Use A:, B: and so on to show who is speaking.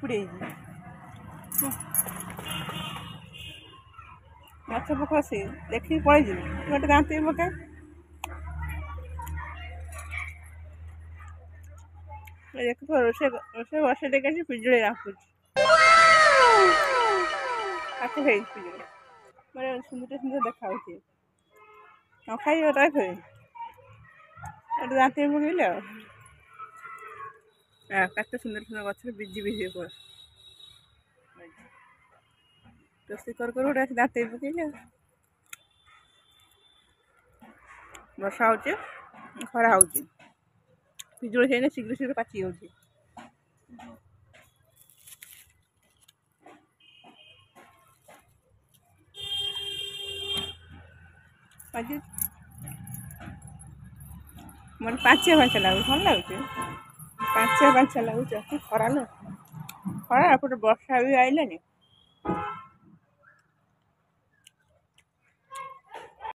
A: ଉପୁଡ଼ି ମାଛ ପୋକ ଆସି ଦେଖିକି ପଳେଇଯିବି ଗୋଟେ ଦାନ୍ତ ପକା ଦେଖିବ ରୋଷେଇ ବସେଇ ଦେଇକି ଆସି ପିଜୁଳି ରାଖୁଛି ପାଖ ହେଇଛି ପିଜୁଳି ମାନେ ସୁନ୍ଦର ଦେଖାଯାଉଛି ନ ଖାଇବ ରହିବେ ଗୋଟେ ଦାନ୍ତ ପକେଇଲେ ଆଉ କେତେ ସୁନ୍ଦର ଗଛରେ ବିଜି ପଡେ ରୋଷେଇ କରୁ ଗୋଟେ ଆସି ଦାନ୍ତ ପକେଇଲେ ବର୍ଷା ହଉଛି ଖରା ହଉଛି ପିଜୁଳି ହେଇଲେ ଶୀଘ୍ର ପାଚି ଯାଉଛି ମାନେ ପାଞ୍ଚିଆ ଲାଗୁଛି ଭଲ ଲାଗୁଛି ପାଞ୍ଚିଆ ଲାଗୁଛି ଖରା ନା ଖରା ଏପଟେ ବର୍ଷା ବି ଆଇଲାନି